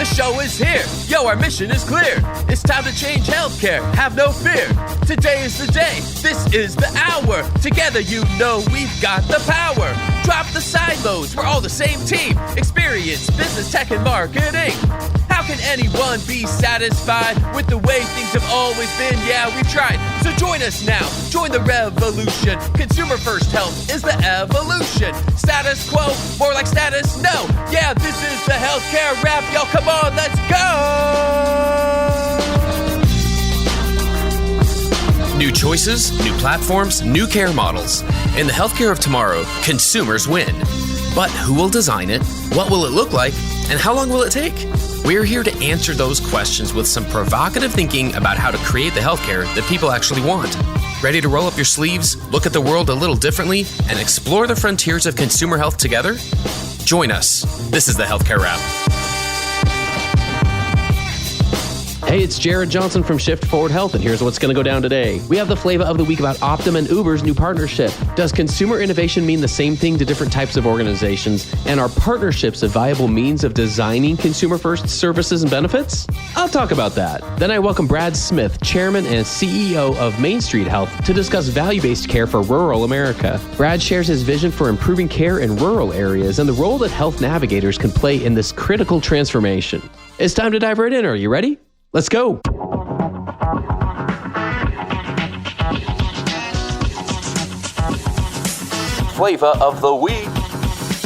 The show is here. Yo, our mission is clear. It's time to change healthcare. Have no fear. Today is the day. This is the hour. Together, you know we've got the power. Drop the silos. We're all the same team. Experience, business, tech, and marketing. How can anyone be satisfied with the way things have always been? Yeah, we've tried. So join us now. Join the revolution. Consumer first health is the evolution. Status quo, more like status no. Yeah, this is the healthcare rap. Y'all, come on, let's go. New choices, new platforms, new care models. In the healthcare of tomorrow, consumers win. But who will design it? What will it look like? And how long will it take? We're here to answer those questions with some provocative thinking about how to create the healthcare that people actually want. Ready to roll up your sleeves, look at the world a little differently, and explore the frontiers of consumer health together? Join us. This is the Healthcare Wrap. Hey, it's Jared Johnson from Shift Forward Health, and here's what's going to go down today. We have the Flava of the week about Optum and Uber's new partnership. Does consumer innovation mean the same thing to different types of organizations? And are partnerships a viable means of designing consumer-first services and benefits? I'll talk about that. Then I welcome Brad Smith, Chairman and CEO of Main Street Health, to discuss value-based care for rural America. Brad shares his vision for improving care in rural areas and the role that health navigators can play in this critical transformation. It's time to dive right in. Are you ready? Let's go. Flava of the week.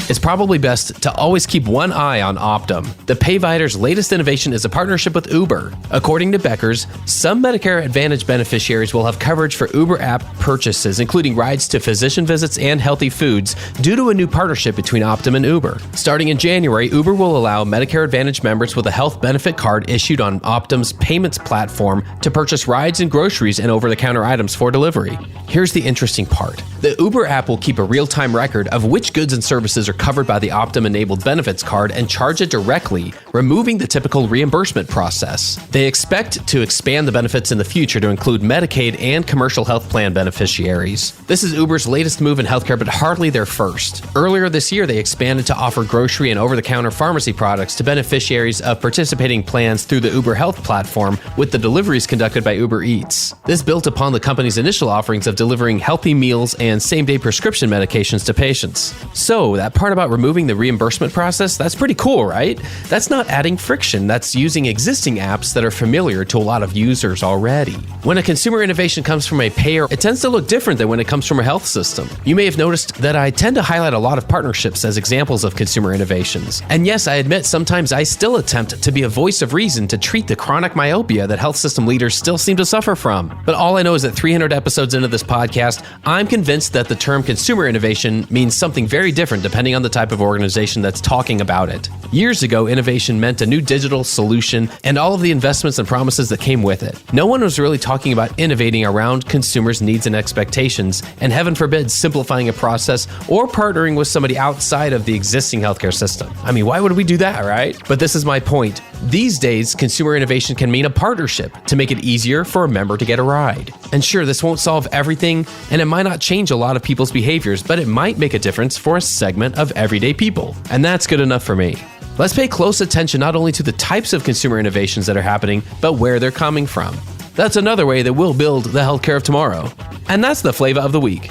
It's probably best to always keep one eye on Optum. The Payvider's latest innovation is a partnership with Uber. According to Becker's, some Medicare Advantage beneficiaries will have coverage for Uber app purchases, including rides to physician visits and healthy foods, due to a new partnership between Optum and Uber. Starting in January, Uber will allow Medicare Advantage members with a health benefit card issued on Optum's payments platform to purchase rides and groceries and over-the-counter items for delivery. Here's the interesting part. The Uber app will keep a real-time record of which goods and services are covered by the Optum-enabled benefits card and charge it directly, removing the typical reimbursement process. They expect to expand the benefits in the future to include Medicaid and commercial health plan beneficiaries. This is Uber's latest move in healthcare, but hardly their first. Earlier this year, they expanded to offer grocery and over-the-counter pharmacy products to beneficiaries of participating plans through the Uber Health platform, with the deliveries conducted by Uber Eats. This built upon the company's initial offerings of delivering healthy meals and same-day prescription medications to patients. So, that part about removing the reimbursement process, that's pretty cool, right? That's not adding friction. That's using existing apps that are familiar to a lot of users already. When a consumer innovation comes from a payer, it tends to look different than when it comes from a health system. You may have noticed that I tend to highlight a lot of partnerships as examples of consumer innovations. And yes, I admit sometimes I still attempt to be a voice of reason to treat the chronic myopia that health system leaders still seem to suffer from. But all I know is that 300 episodes into this podcast, I'm convinced that the term consumer innovation means something very different depending on the type of organization that's talking about it. Years ago, innovation meant a new digital solution and all of the investments and promises that came with it. No one was really talking about innovating around consumers' needs and expectations, and heaven forbid, simplifying a process or partnering with somebody outside of the existing healthcare system. I mean, why would we do that, right? But this is my point. These days, consumer innovation can mean a partnership to make it easier for a member to get a ride. And sure, this won't solve everything, and it might not change a lot of people's behaviors, but it might make a difference for a segment of everyday people. And that's good enough for me. Let's pay close attention not only to the types of consumer innovations that are happening, but where they're coming from. That's another way that we'll build the healthcare of tomorrow. And that's the Flava of the week.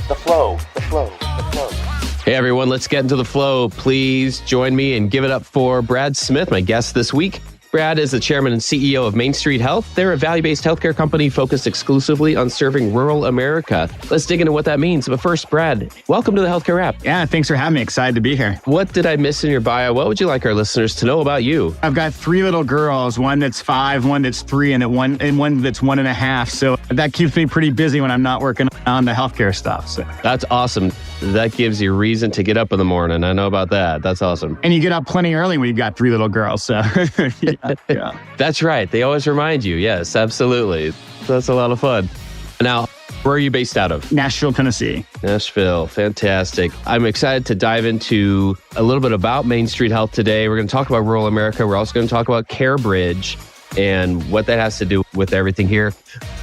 The flow. Hey everyone, let's get into the flow. Please join me and give it up for Brad Smith, my guest this week. Brad is the chairman and CEO of Main Street Health. They're a value-based healthcare company focused exclusively on serving rural America. Let's dig into what that means. But first, Brad, welcome to the Healthcare Wrap. Yeah, thanks for having me. Excited to be here. What did I miss in your bio? What would you like our listeners to know about you? I've got 3 little girls, one that's 5, one that's 3, and one that's 1.5. So that keeps me pretty busy when I'm not working on the healthcare stuff. So that's awesome. That gives you reason to get up in the morning. I know about that. That's awesome. And you get up plenty early when you've got 3 little girls. So yeah. That's right. They always remind you. Yes, absolutely. That's a lot of fun. Now, where are you based out of? Nashville, Tennessee. Nashville. Fantastic. I'm excited to dive into a little bit about Main Street Health today. We're going to talk about rural America. We're also going to talk about CareBridge. and what that has to do with everything here.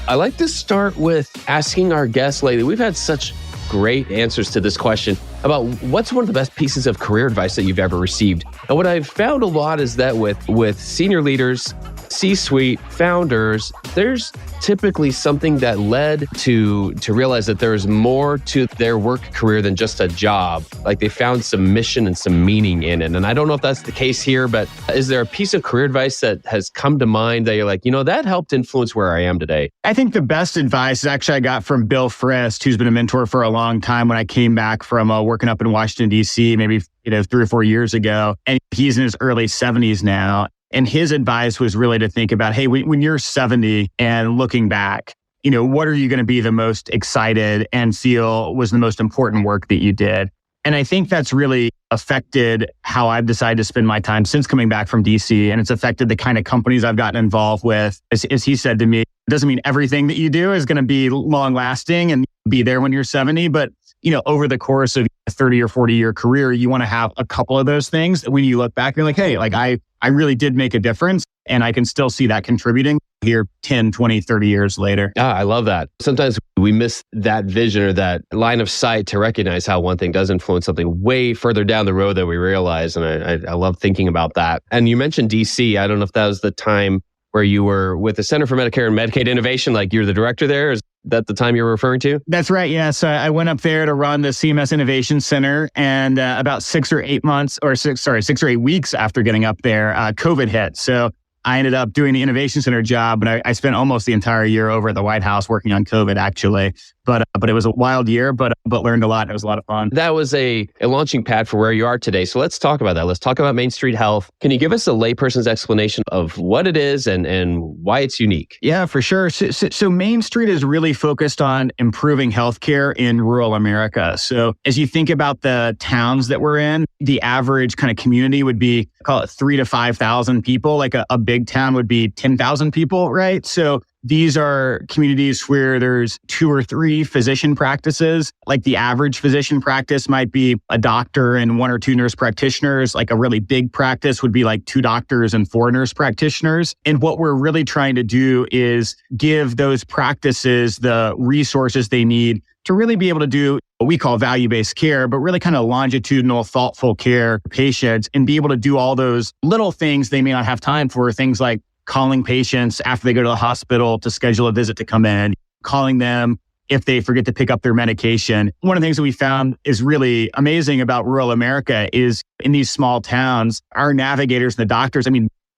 I like to start with asking our guests lately. We've had such great answers to this question about what's one of the best pieces of career advice that you've ever received. And what I've found a lot is that with senior leaders, C-suite founders, there's typically something that led to realize that there's more to their work career than just a job. Like they found some mission and some meaning in it. And I don't know if that's the case here, but is there a piece of career advice that has come to mind that you're like, that helped influence where I am today? I think the best advice actually I got from Bill Frist, who's been a mentor for a long time when I came back from working up in Washington, D.C., maybe 3 or 4 years ago. And he's in his early 70s now. And his advice was really to think about, hey, when you're 70 and looking back, what are you going to be the most excited and feel was the most important work that you did? And I think that's really affected how I've decided to spend my time since coming back from DC. And it's affected the kind of companies I've gotten involved with. As he said to me, it doesn't mean everything that you do is going to be long lasting and be there when you're 70, but over the course of a 30 or 40 year career, you want to have a couple of those things. When you look back, you're like, hey, I really did make a difference and I can still see that contributing here 10, 20, 30 years later. I love that. Sometimes we miss that vision or that line of sight to recognize how one thing does influence something way further down the road than we realize. And I love thinking about that. And you mentioned DC. I don't know if that was the time where you were with the Center for Medicare and Medicaid Innovation, like you're the director there. Is that the time you're referring to? That's right. Yeah. So I went up there to run the CMS Innovation Center, and about 6 or 8 weeks after getting up there, COVID hit. So I ended up doing the Innovation Center job, and I spent almost the entire year over at the White House working on COVID, actually. But it was a wild year, but learned a lot. It was a lot of fun. That was a launching pad for where you are today. So let's talk about that. Let's talk about Main Street Health. Can you give us a layperson's explanation of what it is and why it's unique? Yeah, for sure. So Main Street is really focused on improving healthcare in rural America. So as you think about the towns that we're in, the average kind of community would be, call it 3,000 to 5,000 people. Like a big town would be 10,000 people, right? So these are communities where there's 2 or 3 physician practices. Like the average physician practice might be a doctor and 1 or 2 nurse practitioners. Like a really big practice would be like 2 doctors and 4 nurse practitioners. And what we're really trying to do is give those practices the resources they need to really be able to do what we call value-based care, but really kind of longitudinal, thoughtful care for patients, and be able to do all those little things they may not have time for, things like calling patients after they go to the hospital to schedule a visit to come in, calling them if they forget to pick up their medication. One of the things that we found is really amazing about rural America is in these small towns, our navigators and the doctors,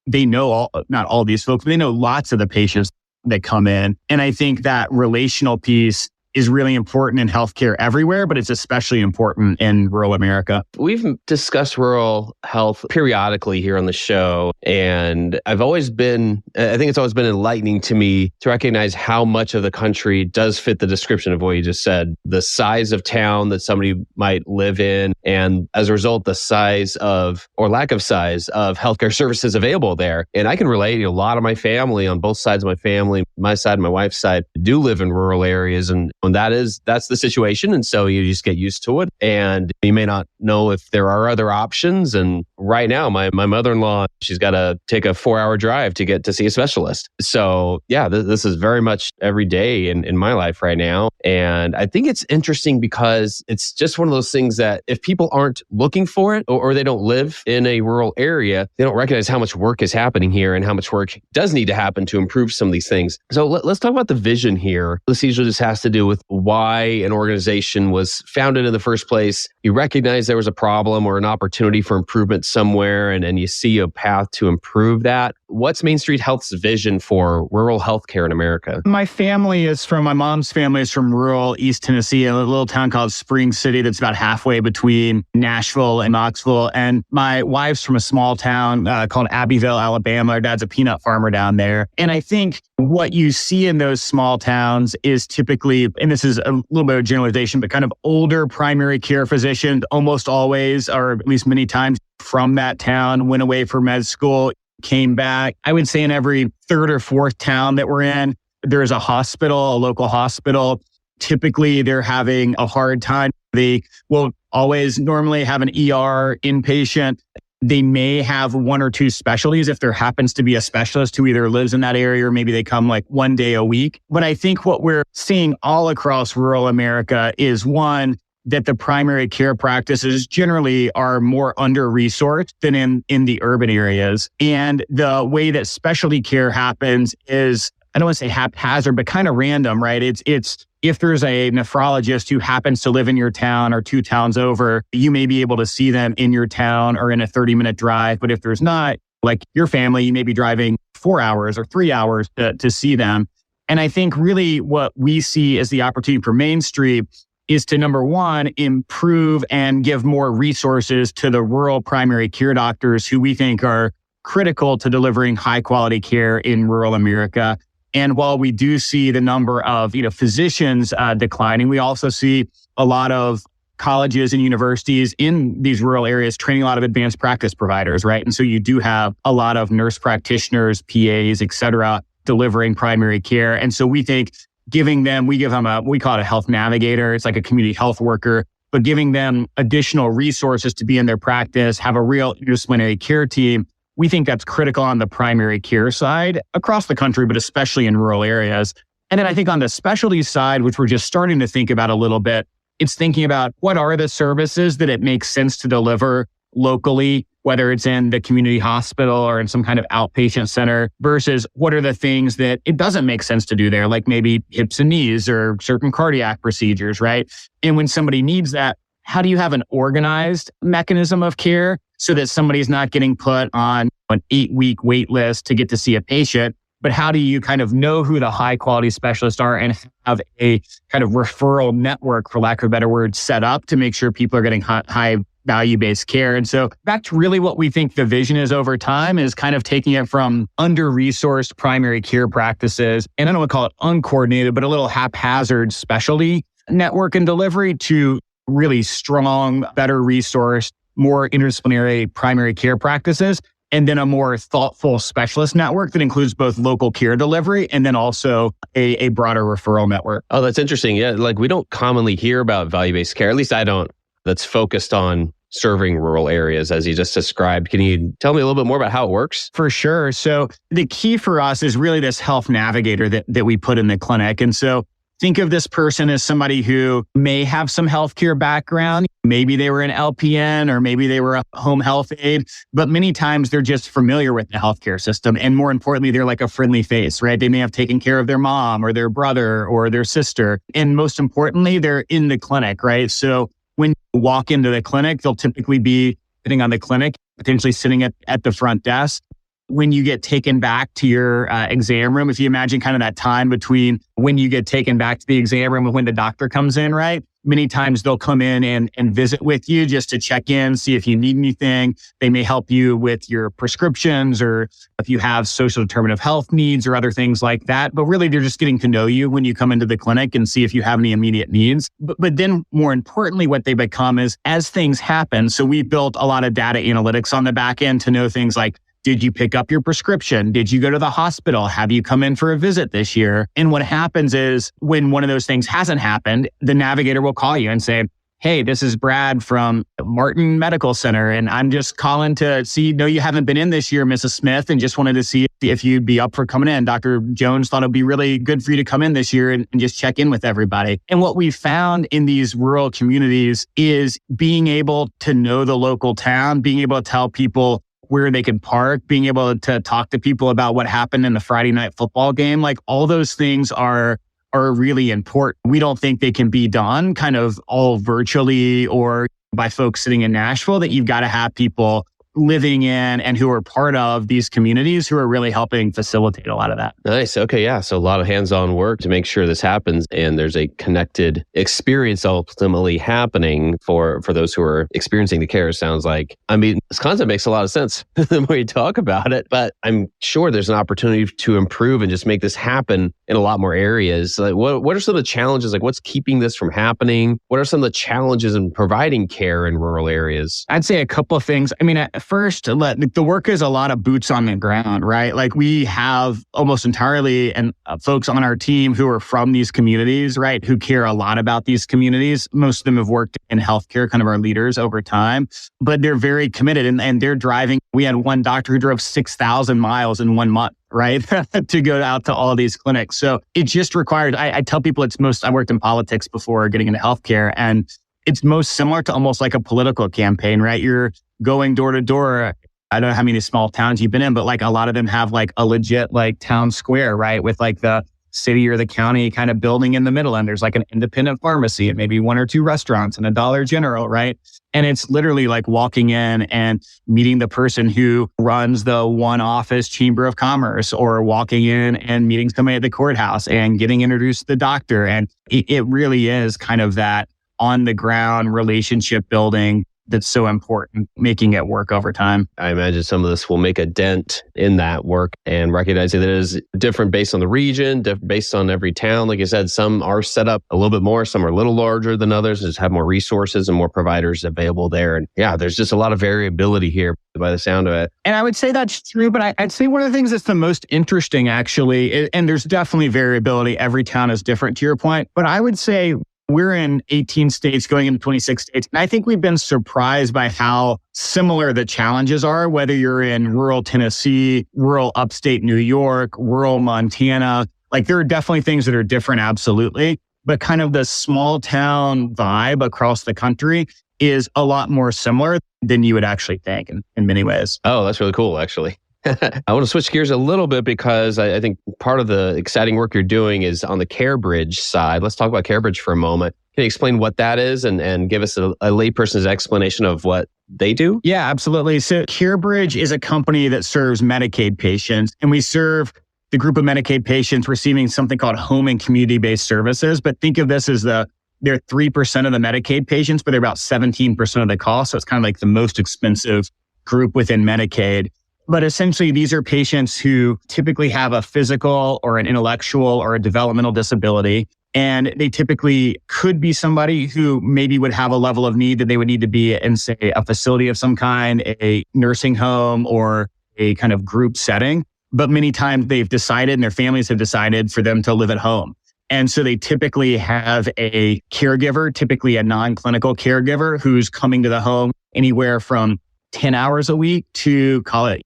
they know not all these folks, but they know lots of the patients that come in. And I think that relational piece is really important in healthcare everywhere, but it's especially important in rural America. We've discussed rural health periodically here on the show, and I think it's always been enlightening to me to recognize how much of the country does fit the description of what you just said. The size of town that somebody might live in, and as a result, the size of, or lack of size, of healthcare services available there. And I can relate, a lot of my family, on both sides of my family, my side and my wife's side, do live in rural areas, and that's the situation. And so you just get used to it. And you may not know if there are other options. And right now, my mother-in-law, she's got to take a 4-hour drive to get to see a specialist. So yeah, this is very much every day in my life right now. And I think it's interesting because it's just one of those things that if people aren't looking for it or they don't live in a rural area, they don't recognize how much work is happening here and how much work does need to happen to improve some of these things. So let's talk about the vision here. This usually just has to do with why an organization was founded in the first place. You recognize there was a problem or an opportunity for improvement somewhere, and you see a path to improve that. What's Main Street Health's vision for rural healthcare in America? My mom's family is from rural East Tennessee, a little town called Spring City that's about halfway between Nashville and Knoxville. And my wife's from a small town called Abbeville, Alabama. Her dad's a peanut farmer down there. And I think what you see in those small towns is typically, and this is a little bit of generalization, but kind of older primary care physicians, almost always, or at least many times from that town, went away for med school, came back. I would say in every 3rd or 4th town that we're in, there's a hospital, a local hospital. Typically, they're having a hard time. They will always normally have an ER inpatient. They may have one or two specialties if there happens to be a specialist who either lives in that area or maybe they come like one day a week. But I think what we're seeing all across rural America is one, that the primary care practices generally are more under-resourced than in the urban areas. And the way that specialty care happens is, I don't want to say haphazard, but kind of random, right? It's if there's a nephrologist who happens to live in your town or two towns over, you may be able to see them in your town or in a 30-minute drive. But if there's not, like your family, you may be driving 4 hours or 3 hours to see them. And I think really what we see as the opportunity for Main Street is to, number one, improve and give more resources to the rural primary care doctors who we think are critical to delivering high quality care in rural America. And while we do see the number of physicians declining, we also see a lot of colleges and universities in these rural areas training a lot of advanced practice providers, right? And so you do have a lot of nurse practitioners, PAs, et cetera, delivering primary care. And so we think we give them we call it a health navigator. It's like a community health worker, but giving them additional resources to be in their practice, have a real interdisciplinary care team. We think that's critical on the primary care side across the country, but especially in rural areas. And then I think on the specialty side, which we're just starting to think about a little bit, it's thinking about what are the services that it makes sense to deliver locally, whether it's in the community hospital or in some kind of outpatient center, versus what are the things that it doesn't make sense to do there, like maybe hips and knees or certain cardiac procedures, right? And when somebody needs that, how do you have an organized mechanism of care so that somebody's not getting put on an 8-week wait list to get to see a patient? But how do you kind of know who the high quality specialists are and have a kind of referral network, for lack of a better word, set up to make sure people are getting high value-based care? And so that's really what we think the vision is over time, is kind of taking it from under-resourced primary care practices, and I don't want to call it uncoordinated, but a little haphazard specialty network and delivery, to really strong, better resourced, more interdisciplinary primary care practices, and then a more thoughtful specialist network that includes both local care delivery and then also a broader referral network. Oh, that's interesting. Yeah, like we don't commonly hear about value-based care, at least I don't, that's focused on serving rural areas as you just described. Can you tell me a little bit more about how it works? For sure. So the key for us is really this health navigator that we put in the clinic. And so think of this person as somebody who may have some healthcare background. Maybe they were an LPN or maybe they were a home health aide, but many times they're just familiar with the healthcare system. And more importantly, they're like a friendly face, right? They may have taken care of their mom or their brother or their sister. And most importantly, they're in the clinic, right? So when you walk into the clinic, they'll typically be sitting on the clinic, potentially sitting at the front desk. When you get taken back to your exam room, if you imagine kind of that time between when you get taken back to the exam room and when the doctor comes in, right? Many times they'll come in and visit with you just to check in, see if you need anything. They may help you with your prescriptions or if you have social determinant of health needs or other things like that. But really, they're just getting to know you when you come into the clinic and see if you have any immediate needs. But then more importantly, what they become is as things happen. So we built a lot of data analytics on the back end to know things like, did you pick up your prescription? Did you go to the hospital? Have you come in for a visit this year? And what happens is when one of those things hasn't happened, the navigator will call you and say, hey, this is Brad from Martin Medical Center, and I'm just calling to see, no, you haven't been in this year, Mrs. Smith, and just wanted to see if you'd be up for coming in. Dr. Jones thought it'd be really good for you to come in this year and just check in with everybody. And what we found in these rural communities is being able to know the local town, being able to tell people where they can park, being able to talk to people about what happened in the Friday night football game. Like all those things are really important. We don't think they can be done kind of all virtually or by folks sitting in Nashville, that you've got to have people living in and who are part of these communities who are really helping facilitate a lot of that. Nice. Okay. Yeah. So a lot of hands-on work to make sure this happens and there's a connected experience ultimately happening for those who are experiencing the care, sounds like. I mean, this concept makes a lot of sense the way you talk about it, but I'm sure there's an opportunity to improve and just make this happen in a lot more areas. Like what are some of the challenges? Like what's keeping this from happening? What are some of the challenges in providing care in rural areas? I'd say a couple of things. I mean, first, the work is a lot of boots on the ground, right? Like we have almost entirely and folks on our team who are from these communities, right? Who care a lot about these communities. Most of them have worked in healthcare, kind of our leaders over time, but they're very committed and they're driving. We had one doctor who drove 6,000 miles in 1 month, right? to go out to all these clinics. So it just required, I tell people I worked in politics before getting into healthcare, and it's most similar to almost like a political campaign, right? You're going door to door. I don't know how many small towns you've been in, but like a lot of them have like a legit like town square, right? With like the city or the county kind of building in the middle. And there's like an independent pharmacy and maybe 1 or 2 restaurants and a Dollar General, right? And it's literally like walking in and meeting the person who runs the one office chamber of commerce, or walking in and meeting somebody at the courthouse and getting introduced to the doctor. And it really is kind of that on the ground relationship building that's so important, making it work over time. I imagine some of this will make a dent in that work, and recognizing that it is different based on the region, based on every town. Like you said, some are set up a little bit more, some are a little larger than others, just have more resources and more providers available there. And yeah, there's just a lot of variability here by the sound of it. And I would say that's true, but I'd say one of the things that's the most interesting actually, and there's definitely variability, every town is different to your point, but I would say we're in 18 states going into 26 states. And I think we've been surprised by how similar the challenges are, whether you're in rural Tennessee, rural upstate New York, rural Montana. Like there are definitely things that are different, absolutely. But kind of the small town vibe across the country is a lot more similar than you would actually think in many ways. Oh, that's really cool, actually. I want to switch gears a little bit because I think part of the exciting work you're doing is on the CareBridge side. Let's talk about CareBridge for a moment. Can you explain what that is and give us a layperson's explanation of what they do? Yeah, absolutely. So CareBridge is a company that serves Medicaid patients, and we serve the group of Medicaid patients receiving something called home and community-based services. But think of this as they're 3% of the Medicaid patients, but they're about 17% of the cost. So it's kind of like the most expensive group within Medicaid. But essentially, these are patients who typically have a physical or an intellectual or a developmental disability. And they typically could be somebody who maybe would have a level of need that they would need to be in, say, a facility of some kind, a nursing home, or a kind of group setting. But many times they've decided, and their families have decided, for them to live at home. And so they typically have a caregiver, typically a non-clinical caregiver, who's coming to the home anywhere from 10 hours a week to call it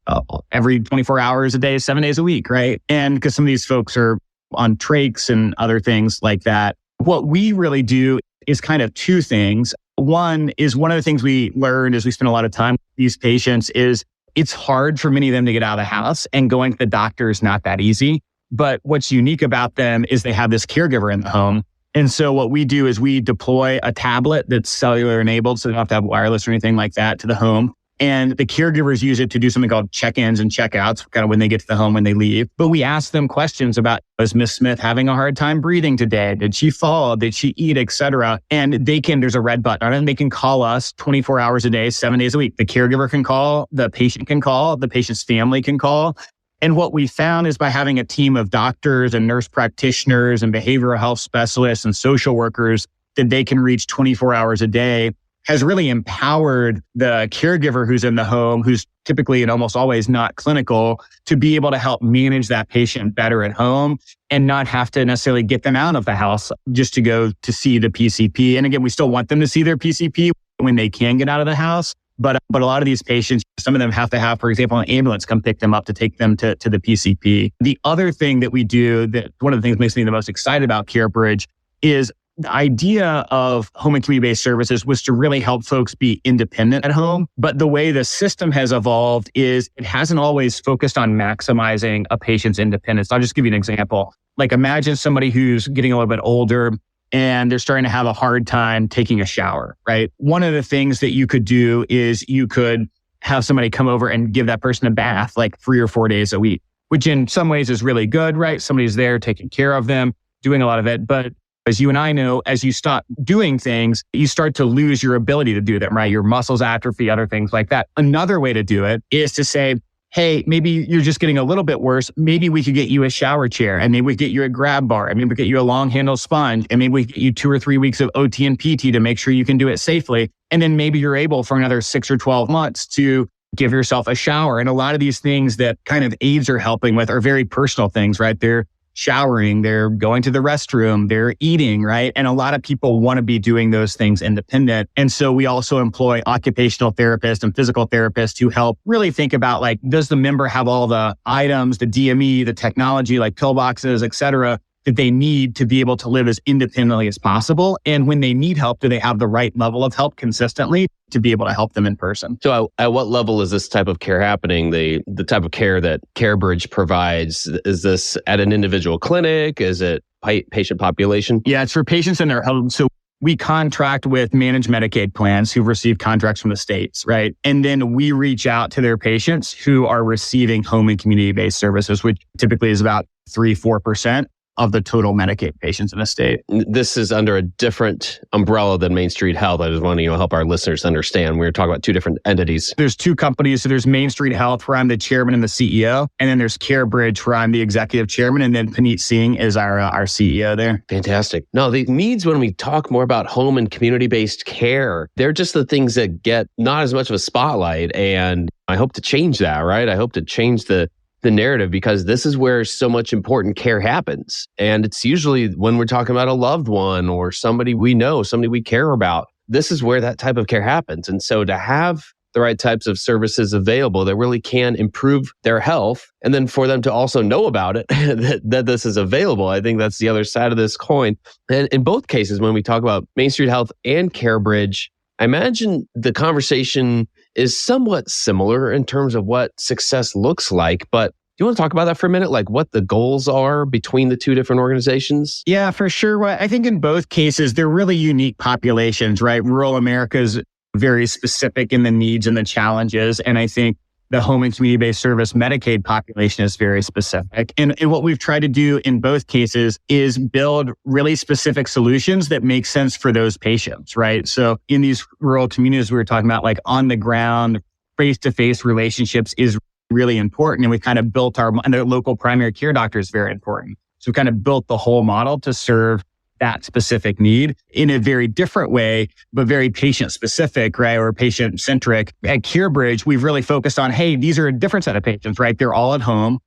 every 24 hours a day, 7 days a week, right? And because some of these folks are on trachs and other things like that. What we really do is kind of two things. One is, one of the things we learned as we spend a lot of time with these patients is it's hard for many of them to get out of the house, and going to the doctor is not that easy. But what's unique about them is they have this caregiver in the home. And so what we do is we deploy a tablet that's cellular enabled, so they don't have to have wireless or anything like that, to the home. And the caregivers use it to do something called check-ins and check-outs, kind of when they get to the home, when they leave. But we ask them questions about, is Miss Smith having a hard time breathing today? Did she fall? Did she eat, et cetera? And there's a red button on it, and they can call us 24 hours a day, 7 days a week. The caregiver can call, the patient can call, the patient's family can call. And what we found is by having a team of doctors and nurse practitioners and behavioral health specialists and social workers that they can reach 24 hours a day has really empowered the caregiver who's in the home, who's typically and almost always not clinical, to be able to help manage that patient better at home and not have to necessarily get them out of the house just to go to see the PCP. And again, we still want them to see their PCP when they can get out of the house. But a lot of these patients, some of them have to have, for example, an ambulance come pick them up to take them to the PCP. The other thing that we do, that one of the things that makes me the most excited about CareBridge, is the idea of home and community-based services was to really help folks be independent at home. But the way the system has evolved is it hasn't always focused on maximizing a patient's independence. I'll just give you an example. Like, imagine somebody who's getting a little bit older and they're starting to have a hard time taking a shower, right? One of the things that you could do is you could have somebody come over and give that person a bath like 3 or 4 days a week, which in some ways is really good, right? Somebody's there taking care of them, doing a lot of it. But as you and I know, as you stop doing things, you start to lose your ability to do them, right? Your muscles atrophy, other things like that. Another way to do it is to say, hey, maybe you're just getting a little bit worse. Maybe we could get you a shower chair, and maybe we get you a grab bar, and maybe we get you a long handle sponge, and maybe we get you 2 or 3 weeks of OT and PT to make sure you can do it safely. And then maybe you're able for another 6 or 12 months to give yourself a shower. And a lot of these things that kind of aides are helping with are very personal things, right? They're showering, they're going to the restroom, they're eating, right? And a lot of people want to be doing those things independent. And so we also employ occupational therapists and physical therapists who help really think about like, does the member have all the items, the DME, the technology, like pillboxes, et cetera, that they need to be able to live as independently as possible? And when they need help, do they have the right level of help consistently to be able to help them in person? So at what level is this type of care happening? The type of care that CareBridge provides, is this at an individual clinic? Is it patient population? Yeah, it's for patients in their home. So we contract with managed Medicaid plans who receive contracts from the states, right? And then we reach out to their patients who are receiving home and community-based services, which typically is about 3-4% of the total Medicaid patients in the state. This is under a different umbrella than Main Street Health. I just want to help our listeners understand. We're talking about two different entities. There's two companies. So there's Main Street Health, where I'm the chairman and the CEO. And then there's CareBridge, where I'm the executive chairman. And then Puneet Singh is our CEO there. Fantastic. No, the needs when we talk more about home and community-based care, they're just the things that get not as much of a spotlight. And I hope to change that, right? I hope to change the narrative, because this is where so much important care happens. And it's usually when we're talking about a loved one or somebody we know, somebody we care about, this is where that type of care happens. And so to have the right types of services available that really can improve their health, and then for them to also know about it, that this is available, I think that's the other side of this coin. And in both cases, when we talk about Main Street Health and CareBridge, I imagine the conversation is somewhat similar in terms of what success looks like. But do you want to talk about that for a minute? Like what the goals are between the two different organizations? Yeah, for sure. Well, I think in both cases, they're really unique populations, right? Rural America is very specific in the needs and the challenges. And I think the home and community-based service Medicaid population is very specific. And what we've tried to do in both cases is build really specific solutions that make sense for those patients, right? So in these rural communities, we were talking about like on the ground, face-to-face relationships is really important. And we kind of built and the local primary care doctor is very important. So we kind of built the whole model to serve that specific need in a very different way, but very patient specific, right? Or patient centric. At CareBridge, we've really focused on, hey, these are a different set of patients, right? They're all at home.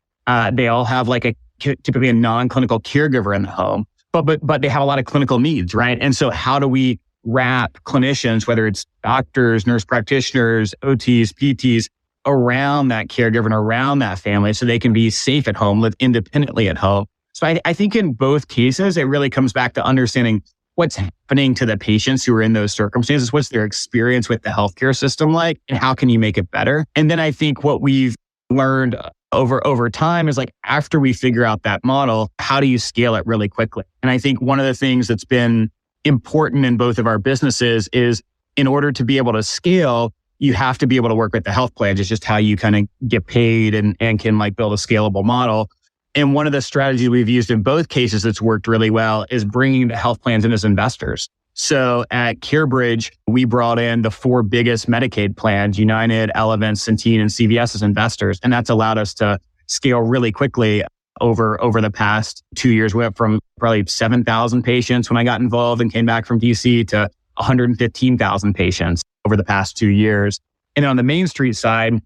They all have like typically a non-clinical caregiver in the home, but they have a lot of clinical needs, right? And so how do we wrap clinicians, whether it's doctors, nurse practitioners, OTs, PTs, around that caregiver and around that family so they can be safe at home, live independently at home? So I think in both cases, it really comes back to understanding what's happening to the patients who are in those circumstances, what's their experience with the healthcare system like, and how can you make it better? And then I think what we've learned over time is like, after we figure out that model, how do you scale it really quickly? And I think one of the things that's been important in both of our businesses is in order to be able to scale, you have to be able to work with the health plans. It's just how you kind of get paid and can like build a scalable model. And one of the strategies we've used in both cases that's worked really well is bringing the health plans in as investors. So at CareBridge, we brought in the 4 biggest Medicaid plans, United, Elevance, Centene, and CVS as investors. And that's allowed us to scale really quickly over the past 2 years. We went from probably 7,000 patients when I got involved and came back from DC to 115,000 patients over the past 2 years. And on the Main Street side,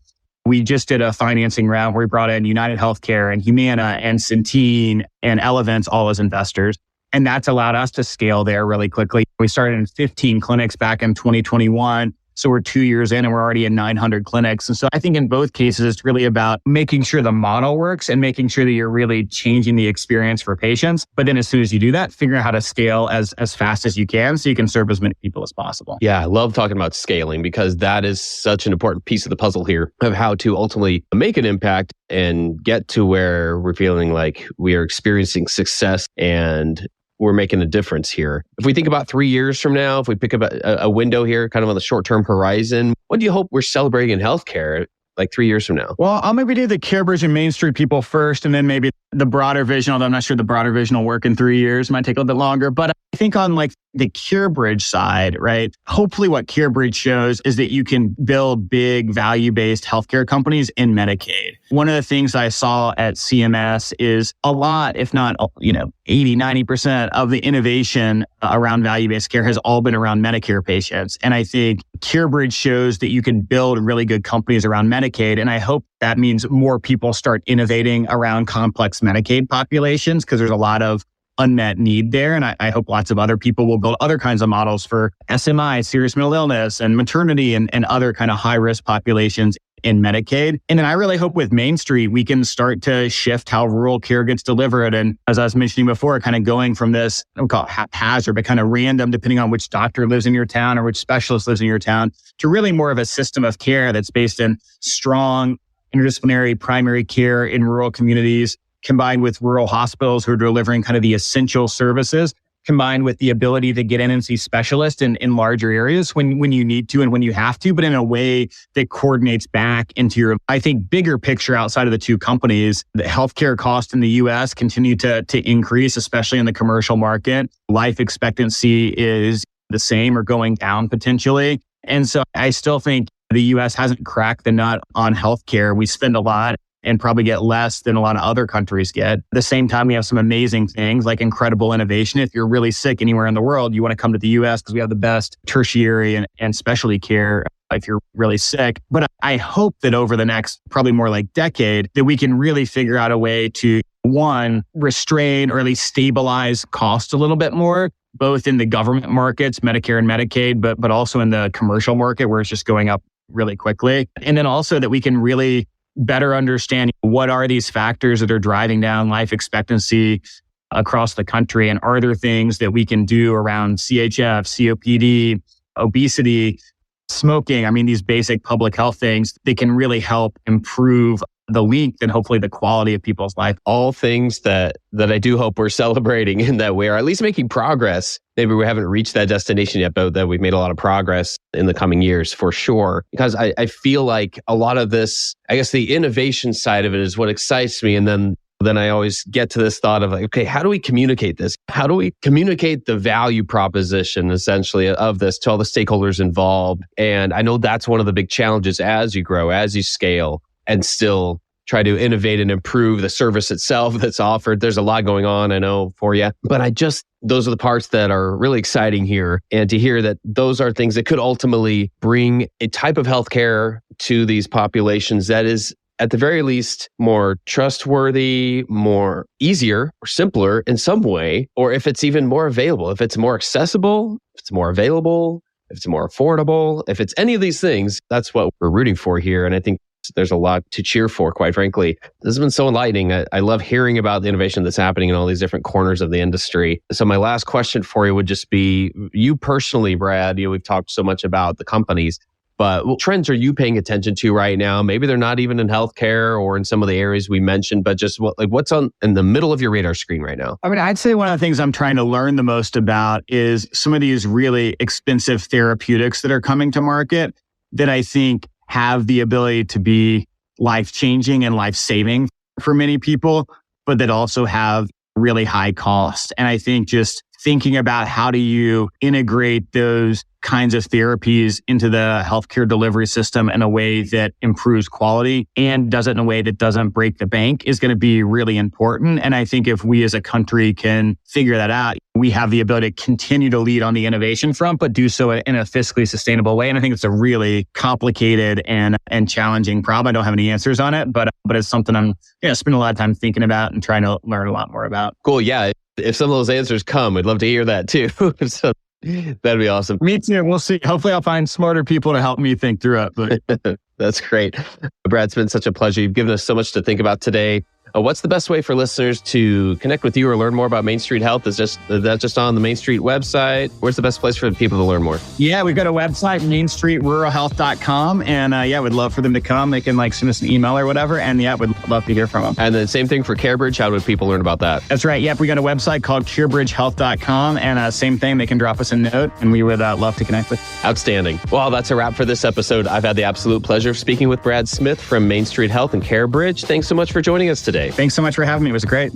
we just did a financing round where we brought in United Healthcare and Humana and Centene and Elevance all as investors. And that's allowed us to scale there really quickly. We started in 15 clinics back in 2021. So we're 2 years in and we're already in 900 clinics. And so I think in both cases, it's really about making sure the model works and making sure that you're really changing the experience for patients. But then as soon as you do that, figure out how to scale as fast as you can so you can serve as many people as possible. Yeah, I love talking about scaling because that is such an important piece of the puzzle here of how to ultimately make an impact and get to where we're feeling like we are experiencing success and we're making a difference here. If we think about 3 years from now, if we pick up a window here, kind of on the short-term horizon, what do you hope we're celebrating in healthcare like 3 years from now? Well, I'll maybe do the CareBridge and Main Street people first, and then maybe the broader vision, although I'm not sure the broader vision will work in 3 years. It might take a little bit longer. But I think on like the CareBridge side, right? Hopefully what CareBridge shows is that you can build big value-based healthcare companies in Medicaid. One of the things I saw at CMS is a lot, if not, 80, 90% of the innovation around value-based care has all been around Medicare patients. And I think CareBridge shows that you can build really good companies around Medicaid. And I hope that means more people start innovating around complex Medicaid populations because there's a lot of unmet need there. And I hope lots of other people will build other kinds of models for SMI, serious mental illness, and maternity and other kind of high-risk populations in Medicaid. And then I really hope with Main Street, we can start to shift how rural care gets delivered. And as I was mentioning before, kind of going from this, I don't call it haphazard, but kind of random, depending on which doctor lives in your town or which specialist lives in your town, to really more of a system of care that's based in strong interdisciplinary primary care in rural communities, combined with rural hospitals who are delivering kind of the essential services, combined with the ability to get in and see specialists in larger areas when you need to and when you have to, but in a way that coordinates back into your, I think, bigger picture outside of the two companies. The healthcare costs in the U.S. continue to increase, especially in the commercial market. Life expectancy is the same or going down potentially. And so I still think the U.S. hasn't cracked the nut on healthcare. We spend a lot and probably get less than a lot of other countries get. At the same time, we have some amazing things like incredible innovation. If you're really sick anywhere in the world, you want to come to the US because we have the best tertiary and specialty care if you're really sick. But I hope that over the next probably more like decade, that we can really figure out a way to, one, restrain or at least stabilize costs a little bit more, both in the government markets, Medicare and Medicaid, but also in the commercial market where it's just going up really quickly. And then also that we can really better understand what are these factors that are driving down life expectancy across the country, and are there things that we can do around CHF, COPD, obesity, smoking, these basic public health things that can really help improve the length and hopefully the quality of people's life. All things that I do hope we're celebrating in that we are at least making progress. Maybe we haven't reached that destination yet, but that we've made a lot of progress in the coming years for sure. Because I feel like a lot of this, I guess the innovation side of it is what excites me. And then I always get to this thought of like, okay, how do we communicate this? How do we communicate the value proposition essentially of this to all the stakeholders involved? And I know that's one of the big challenges as you grow, as you scale, and still try to innovate and improve the service itself that's offered. There's a lot going on, I know, for you. But those are the parts that are really exciting here. And to hear that those are things that could ultimately bring a type of healthcare to these populations that is, at the very least, more trustworthy, more easier or simpler in some way, or if it's even more available, if it's more accessible, if it's more available, if it's more affordable, if it's any of these things, that's what we're rooting for here. And I think there's a lot to cheer for, quite frankly. This has been so enlightening. I love hearing about the innovation that's happening in all these different corners of the industry. So my last question for you would just be, you personally, Brad, we've talked so much about the companies, but what trends are you paying attention to right now? Maybe they're not even in healthcare or in some of the areas we mentioned, but just what's in the middle of your radar screen right now? I'd say one of the things I'm trying to learn the most about is some of these really expensive therapeutics that are coming to market that I think have the ability to be life-changing and life-saving for many people, but that also have really high cost. And I think just thinking about how do you integrate those kinds of therapies into the healthcare delivery system in a way that improves quality and does it in a way that doesn't break the bank is going to be really important. And I think if we as a country can figure that out, we have the ability to continue to lead on the innovation front, but do so in a fiscally sustainable way. And I think it's a really complicated and challenging problem. I don't have any answers on it, but it's something I'm spending a lot of time thinking about and trying to learn a lot more about. Cool. Yeah. If some of those answers come, I'd love to hear that too. So that'd be awesome. Me too. We'll see. Hopefully I'll find smarter people to help me think through it. But that's great. Brad, it's been such a pleasure. You've given us so much to think about today. What's the best way for listeners to connect with you or learn more about Main Street Health? Is that just on the Main Street website? Where's the best place for people to learn more? Yeah, we've got a website, mainstreetruralhealth.com. And we'd love for them to come. They can send us an email or whatever. And we'd love to hear from them. And then same thing for CareBridge. How would people learn about that? That's right. Yep, we got a website called carebridgehealth.com. And same thing, they can drop us a note and we would love to connect with you. Outstanding. Well, that's a wrap for this episode. I've had the absolute pleasure of speaking with Brad Smith from Main Street Health and CareBridge. Thanks so much for joining us today. Thanks so much for having me. It was great.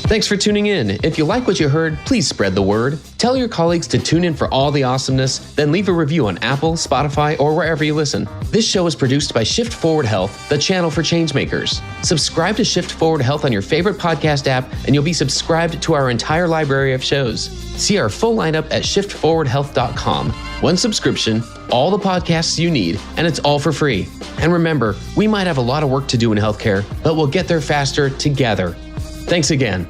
Thanks for tuning in. If you like what you heard, please spread the word. Tell your colleagues to tune in for all the awesomeness, then leave a review on Apple, Spotify, or wherever you listen. This show is produced by Shift Forward Health, the channel for changemakers. Subscribe to Shift Forward Health on your favorite podcast app, and you'll be subscribed to our entire library of shows. See our full lineup at shiftforwardhealth.com. One subscription, all the podcasts you need, and it's all for free. And remember, we might have a lot of work to do in healthcare, but we'll get there faster together. Thanks again.